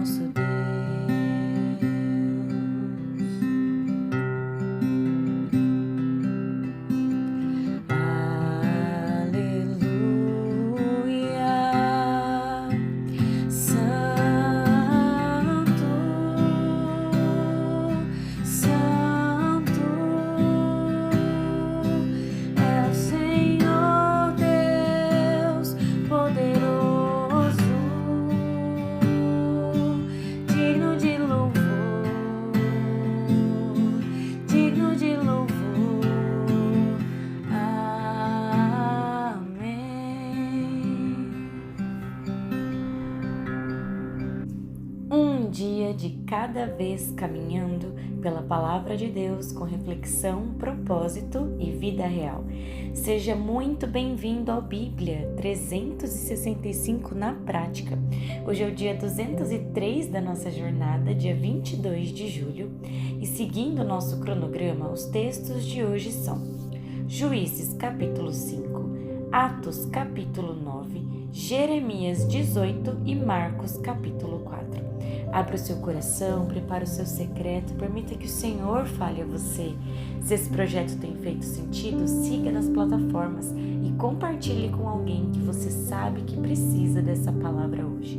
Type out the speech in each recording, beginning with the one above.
nosso Deus. Aleluia, Santo, Santo é o Senhor Deus poderoso, digno de louvor, digno de louvor. Um dia de cada vez caminhando pela Palavra de Deus com reflexão, propósito e vida real. Seja muito bem-vindo ao Bíblia 365 na prática. Hoje é o dia 203 da nossa jornada, dia 22 de julho, e seguindo o nosso cronograma, os textos de hoje são Juízes capítulo 5, Atos capítulo 9, Jeremias 18 e Marcos capítulo 4. Abra o seu coração, prepare o seu secreto, permita que o Senhor fale a você. Se esse projeto tem feito sentido, siga nas plataformas e compartilhe com alguém que você sabe que precisa dessa palavra hoje.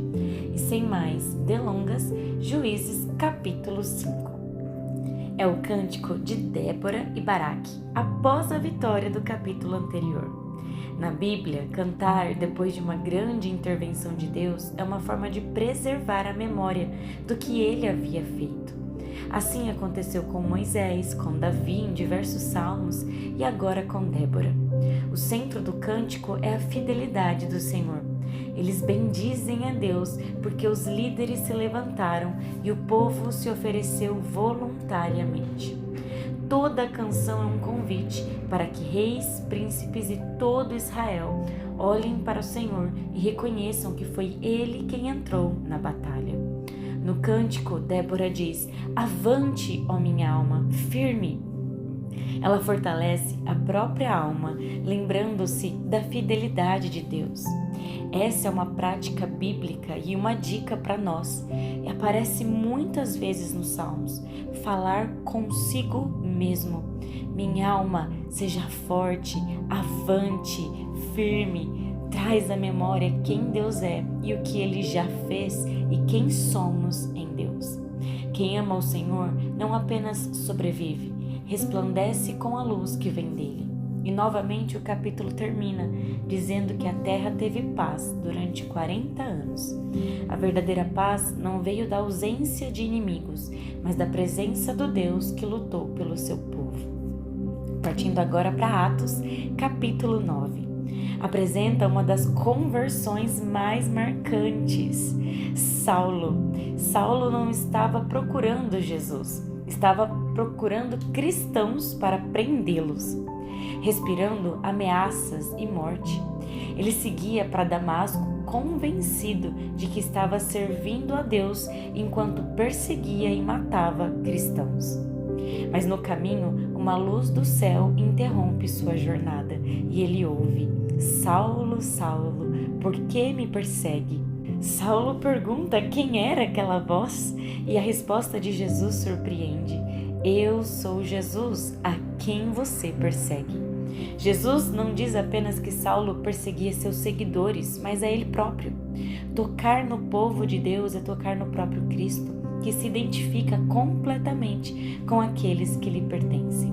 E sem mais delongas, Juízes capítulo 5. É o cântico de Débora e Baraque, após a vitória do capítulo anterior. Na Bíblia, cantar depois de uma grande intervenção de Deus é uma forma de preservar a memória do que ele havia feito. Assim aconteceu com Moisés, com Davi em diversos salmos e agora com Débora. O centro do cântico é a fidelidade do Senhor. Eles bendizem a Deus porque os líderes se levantaram e o povo se ofereceu voluntariamente. Toda a canção é um convite para que reis, príncipes e todo Israel olhem para o Senhor e reconheçam que foi Ele quem entrou na batalha. No cântico, Débora diz: "Avante, ó minha alma, firme". Ela fortalece a própria alma, lembrando-se da fidelidade de Deus. Essa é uma prática bíblica e uma dica para nós. E aparece muitas vezes nos Salmos. Falar consigo mesmo. Minha alma, seja forte, avante, firme. Traz à memória quem Deus é e o que Ele já fez e quem somos em Deus. Quem ama o Senhor não apenas sobrevive, resplandece com a luz que vem dele. E novamente o capítulo termina dizendo que a terra teve paz durante 40 anos. A verdadeira paz não veio da ausência de inimigos, mas da presença do Deus que lutou pelo seu povo. Partindo agora para Atos, capítulo 9. Apresenta uma das conversões mais marcantes. Saulo não estava procurando Jesus, estava procurando cristãos para prendê-los, respirando ameaças e morte. Ele seguia para Damasco convencido de que estava servindo a Deus enquanto perseguia e matava cristãos. Mas no caminho, uma luz do céu interrompe sua jornada e ele ouve: "Saulo, Saulo, por que me persegue?" Saulo pergunta quem era aquela voz e a resposta de Jesus surpreende: "Eu sou Jesus, a quem você persegue." Jesus não diz apenas que Saulo perseguia seus seguidores, mas a ele próprio. Tocar no povo de Deus é tocar no próprio Cristo, que se identifica completamente com aqueles que lhe pertencem.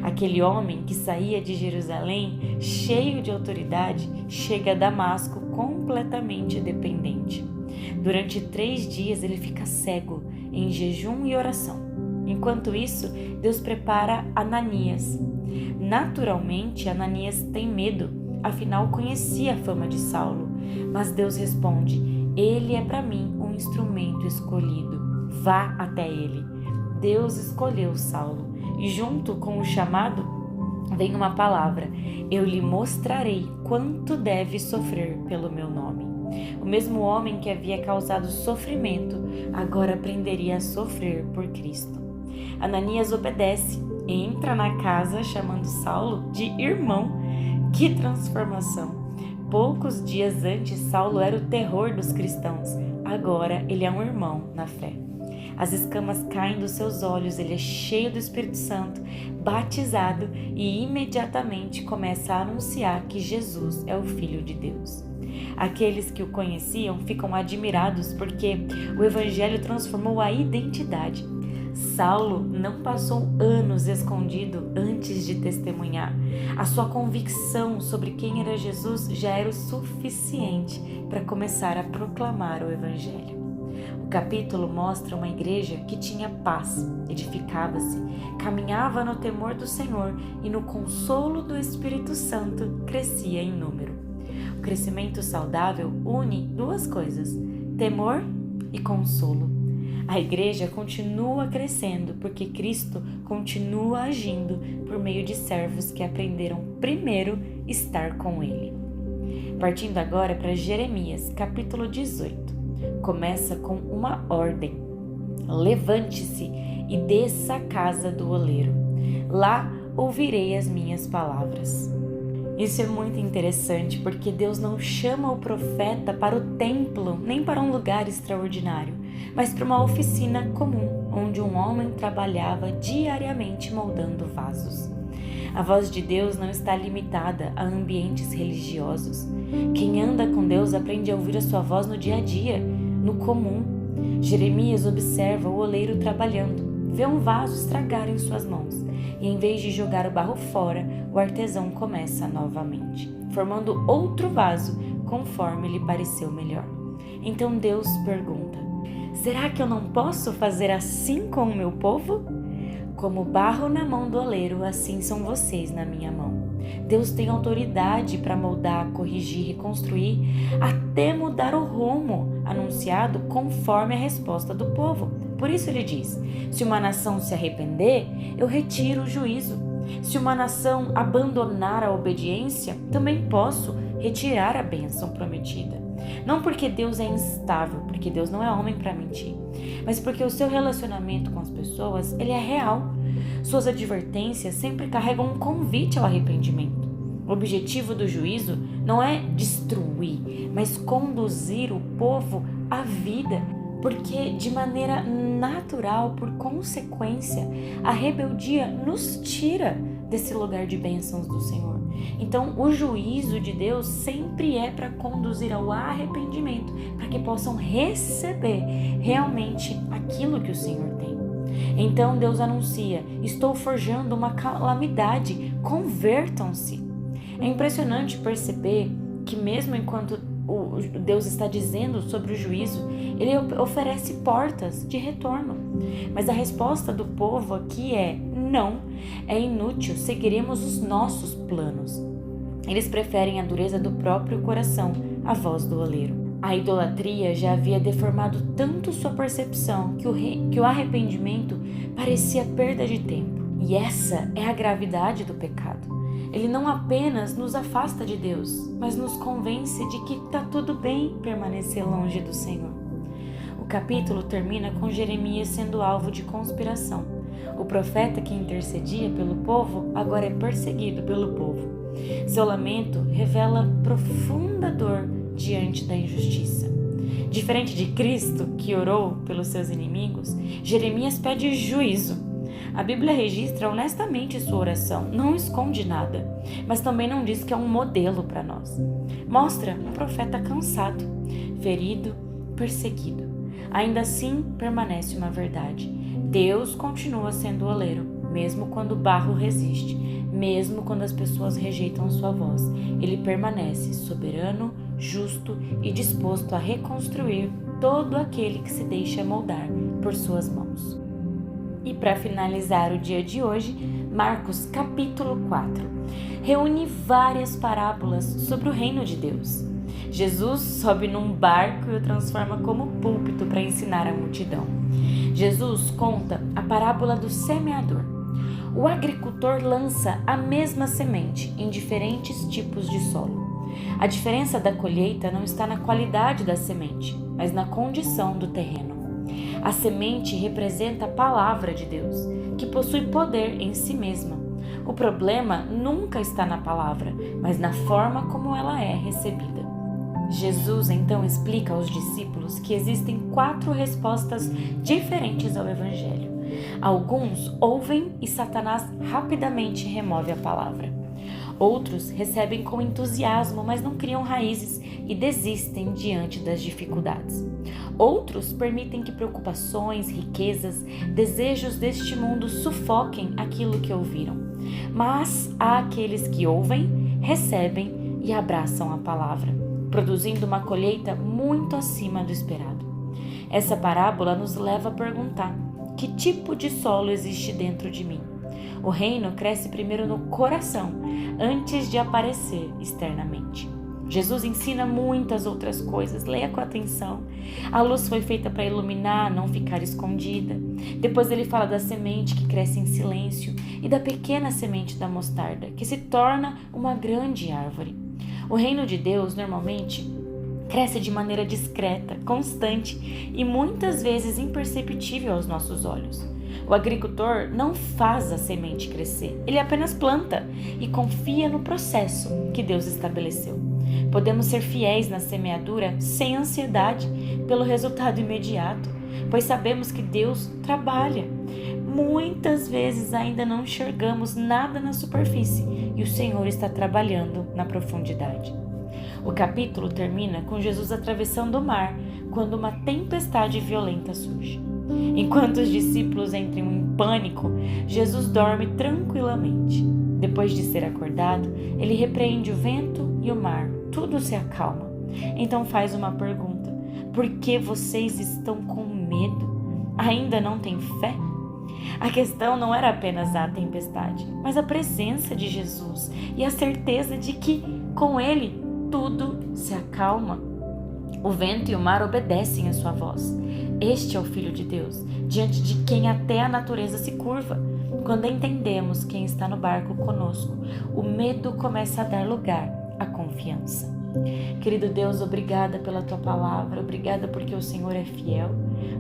Aquele homem que saía de Jerusalém, cheio de autoridade, chega a Damasco completamente dependente. Durante 3 dias ele fica cego, em jejum e oração. Enquanto isso, Deus prepara Ananias. Naturalmente, Ananias tem medo, afinal conhecia a fama de Saulo. Mas Deus responde: "Ele é para mim um instrumento escolhido. Vá até ele." Deus escolheu Saulo e junto com o chamado vem uma palavra: "Eu lhe mostrarei quanto deve sofrer pelo meu nome." O mesmo homem que havia causado sofrimento agora aprenderia a sofrer por Cristo. Ananias obedece, entra na casa chamando Saulo de irmão. Que transformação! Poucos dias antes, Saulo era o terror dos cristãos. agora ele é um irmão na fé. As escamas caem dos seus olhos, ele é cheio do Espírito Santo, batizado e imediatamente começa a anunciar que Jesus é o Filho de Deus. Aqueles que o conheciam ficam admirados porque o Evangelho transformou a identidade. Saulo não passou anos escondido antes de testemunhar. A sua convicção sobre quem era Jesus já era o suficiente para começar a proclamar o Evangelho. O capítulo mostra uma igreja que tinha paz, edificava-se, caminhava no temor do Senhor e no consolo do Espírito Santo crescia em número. O crescimento saudável une duas coisas: temor e consolo. A igreja continua crescendo porque Cristo continua agindo por meio de servos que aprenderam primeiro estar com Ele. Partindo agora para Jeremias, capítulo 18. Começa com uma ordem: levante-se e desça à casa do oleiro. Lá ouvirei as minhas palavras. Isso é muito interessante porque Deus não chama o profeta para o templo, nem para um lugar extraordinário, mas para uma oficina comum, onde um homem trabalhava diariamente moldando vasos. A voz de Deus não está limitada a ambientes religiosos. Quem anda com Deus aprende a ouvir a sua voz no dia a dia, no comum. Jeremias observa o oleiro trabalhando, vê um vaso estragar em suas mãos e, em vez de jogar o barro fora, o artesão começa novamente, formando outro vaso conforme lhe pareceu melhor. Então Deus pergunta: será que eu não posso fazer assim com o meu povo? Como barro na mão do oleiro, assim são vocês na minha mão. Deus tem autoridade para moldar, corrigir, reconstruir, até mudar o rumo anunciado conforme a resposta do povo. Por isso ele diz: se uma nação se arrepender, eu retiro o juízo. Se uma nação abandonar a obediência, também posso retirar a bênção prometida. Não porque Deus é instável, porque Deus não é homem para mentir, mas porque o seu relacionamento com as pessoas, ele é real. Suas advertências sempre carregam um convite ao arrependimento. O objetivo do juízo não é destruir, mas conduzir o povo à vida, porque de maneira natural, por consequência, a rebeldia nos tira desse lugar de bênçãos do Senhor. Então, o juízo de Deus sempre é para conduzir ao arrependimento, para que possam receber realmente aquilo que o Senhor tem. Então, Deus anuncia: estou forjando uma calamidade, convertam-se. É impressionante perceber que mesmo enquanto Deus está dizendo sobre o juízo, Ele oferece portas de retorno. Mas a resposta do povo aqui é: não, é inútil, seguiremos os nossos planos. Eles preferem a dureza do próprio coração à voz do oleiro. A idolatria já havia deformado tanto sua percepção que o arrependimento parecia perda de tempo. E essa é a gravidade do pecado. Ele não apenas nos afasta de Deus, mas nos convence de que está tudo bem permanecer longe do Senhor. O capítulo termina com Jeremias sendo alvo de conspiração. O profeta que intercedia pelo povo agora é perseguido pelo povo. Seu lamento revela profunda dor diante da injustiça. Diferente de Cristo, que orou pelos seus inimigos, Jeremias pede juízo. A Bíblia registra honestamente sua oração, não esconde nada, mas também não diz que é um modelo para nós. Mostra um profeta cansado, ferido, perseguido. Ainda assim, permanece uma verdade: Deus continua sendo o oleiro, mesmo quando o barro resiste, mesmo quando as pessoas rejeitam sua voz. Ele permanece soberano, justo e disposto a reconstruir todo aquele que se deixa moldar por suas mãos. E para finalizar o dia de hoje, Marcos capítulo 4 reúne várias parábolas sobre o reino de Deus. Jesus sobe num barco e o transforma como púlpito para ensinar a multidão. Jesus conta a parábola do semeador. O agricultor lança a mesma semente em diferentes tipos de solo. A diferença da colheita não está na qualidade da semente, mas na condição do terreno. A semente representa a palavra de Deus, que possui poder em si mesma. O problema nunca está na palavra, mas na forma como ela é recebida. Jesus então explica aos discípulos que existem 4 respostas diferentes ao Evangelho. Alguns ouvem e Satanás rapidamente remove a palavra. Outros recebem com entusiasmo, mas não criam raízes e desistem diante das dificuldades. Outros permitem que preocupações, riquezas, desejos deste mundo sufoquem aquilo que ouviram. Mas há aqueles que ouvem, recebem e abraçam a palavra, produzindo uma colheita muito acima do esperado. Essa parábola nos leva a perguntar: que tipo de solo existe dentro de mim? O reino cresce primeiro no coração, antes de aparecer externamente. Jesus ensina muitas outras coisas, leia com atenção. A luz foi feita para iluminar, não ficar escondida. Depois ele fala da semente que cresce em silêncio e da pequena semente da mostarda, que se torna uma grande árvore. O reino de Deus normalmente cresce de maneira discreta, constante e muitas vezes imperceptível aos nossos olhos. O agricultor não faz a semente crescer, ele apenas planta e confia no processo que Deus estabeleceu. Podemos ser fiéis na semeadura sem ansiedade pelo resultado imediato, pois sabemos que Deus trabalha. Muitas vezes ainda não enxergamos nada na superfície e o Senhor está trabalhando na profundidade. O capítulo termina com Jesus atravessando o mar quando uma tempestade violenta surge. Enquanto os discípulos entram em pânico, Jesus dorme tranquilamente. Depois de ser acordado, ele repreende o vento e o mar. Tudo se acalma. Então faz uma pergunta: por que vocês estão com medo? Ainda não têm fé? A questão não era apenas a tempestade, mas a presença de Jesus e a certeza de que, com ele, tudo se acalma. O vento e o mar obedecem a sua voz. Este é o Filho de Deus, diante de quem até a natureza se curva. Quando entendemos quem está no barco conosco, o medo começa a dar lugar à confiança. Querido Deus, obrigada pela tua palavra, obrigada porque o Senhor é fiel,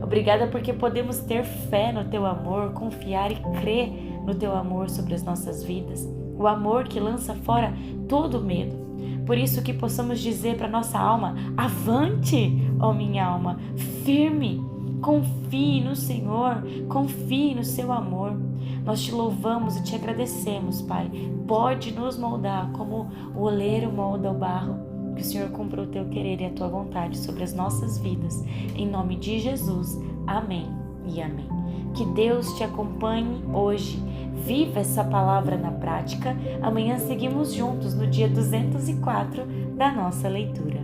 obrigada porque podemos ter fé no teu amor, confiar e crer no teu amor sobre as nossas vidas, o amor que lança fora todo o medo. Por isso que possamos dizer para nossa alma: avante, ó minha alma, firme, confie no Senhor, confie no seu amor. Nós te louvamos e te agradecemos, Pai. Pode nos moldar como o oleiro molda o barro. Que o Senhor cumpra o teu querer e a tua vontade sobre as nossas vidas. Em nome de Jesus, amém e amém. Que Deus te acompanhe hoje. Viva essa palavra na prática. Amanhã seguimos juntos no dia 204 da nossa leitura.